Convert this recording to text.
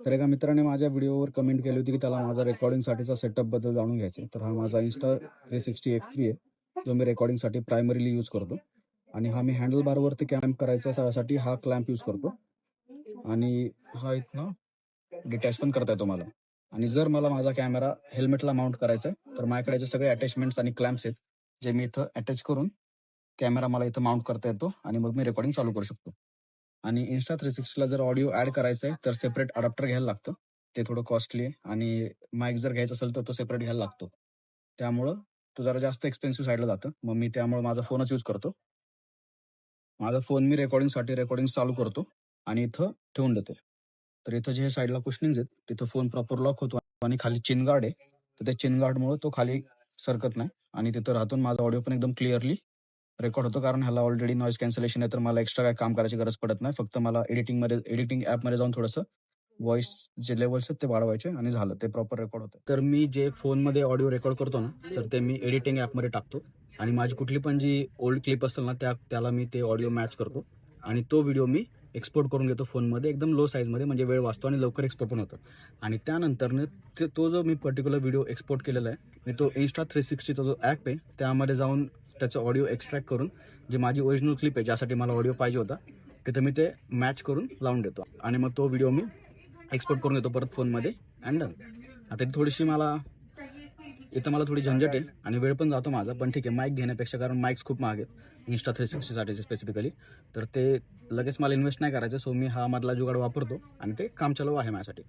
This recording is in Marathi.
तर एका मित्राने माझ्या व्हिडिओवर कमेंट केली होती की त्याला माझा रेकॉर्डिंगसाठीचा सेटअपबद्दल जाणून घ्यायचं आहे. तर हा माझा Insta360 X3 आहे, जो मी रेकॉर्डिंगसाठी प्रायमरीली यूज करतो. आणि हा मी हँडल बारवरती कॅम्प करायचा त्यासाठी हा क्लॅम्प यूज करतो. आणि हा इथनं डिटॅच पण करता येतो मला. आणि जर मला माझा कॅमेरा हेल्मेटला माउंट करायचा आहे, तर माझ्याकडे जे सगळे अटॅचमेंट्स आणि क्लॅम्प्स आहेत, जे मी इथं अटॅच करून कॅमेरा मला इथं माउंट करता येतो आणि मग मी रेकॉर्डिंग चालू करू शकतो. आणि Insta360ला जर ऑडिओ ॲड करायचा आहे, तर सेपरेट अडॅप्टर घ्यायला लागतं. ते थोडं कॉस्टली आहे आणि माईक जर घ्यायचा असेल, तर तो सेपरेट घ्यायला लागतो. त्यामुळं तो जरा जास्त एक्सपेन्सिव्ह साईडला जातं. मग मी त्यामुळे माझा फोनच यूज करतो. माझा फोन मी रेकॉर्डिंग चालू करतो आणि इथं ठेवून देतो. तर इथं जे साईडला कुशनिंग्स आहेत, तिथं फोन प्रॉपर लॉक होतो आणि खाली चिन गार्ड आहे. तर त्या चिन गार्डमुळे तो खाली सरकत नाही आणि तिथं राहतून माझा ऑडिओ पण एकदम क्लिअरली रेकॉर्ड होतो. कारण ह्याला ऑलरेडी नॉईज कॅन्सलेशन आहे, तर मला एक्स्ट्रा काही काम करायची गरज पडत नाही. फक्त मला एडिटिंग ॲपमध्ये जाऊन थोडंसं व्हॉईस जे लेवल्स आहेत ते वाढवायचे आणि झालं, ते प्रॉपर रेकॉर्ड होतं. तर मी जे फोनमध्ये ऑडिओ रेकॉर्ड करतो ना, तर ते मी एडिटिंग ॲपमध्ये टाकतो आणि माझी कुठली पण जी ओल्ड क्लिप असेल ना, त्याला मी ते ऑडिओ मॅच करतो आणि तो व्हिडिओ मी एक्सपोर्ट करून घेतो फोनमध्ये एकदम लो साईजमध्ये, म्हणजे वेळ वाचतो आणि लवकर एक्सपोर्ट पण होतं. आणि त्यानंतरनं तो जो मी पर्टिक्युलर व्हिडिओ एक्सपोर्ट केलेला आहे, मी तो Insta360चा जो ॲप आहे, त्यामध्ये जाऊन त्याचा ऑडिओ एक्स्ट्रॅक्ट करून जी माझी ओरिजिनल क्लिप आहे, ज्यासाठी मला ऑडिओ पाहिजे होता, तिथं मी ते मॅच करून लावून देतो आणि मग तो व्हिडिओ मी एक्सपोर्ट करून घेतो परत फोनमध्ये अँड डन. आता इथं मला थोडी झंझट आहे आणि वेळ पण जातो माझा, पण ठीक आहे माईक घेण्यापेक्षा, कारण माईक्स खूप महाग आहेत Insta360साठी स्पेसिफिकली. तर ते लगेच मला इन्व्हेस्ट नाही करायचं, सो मी हा मधला जुगाड वापरतो आणि ते काम चालू आहे माझ्यासाठी.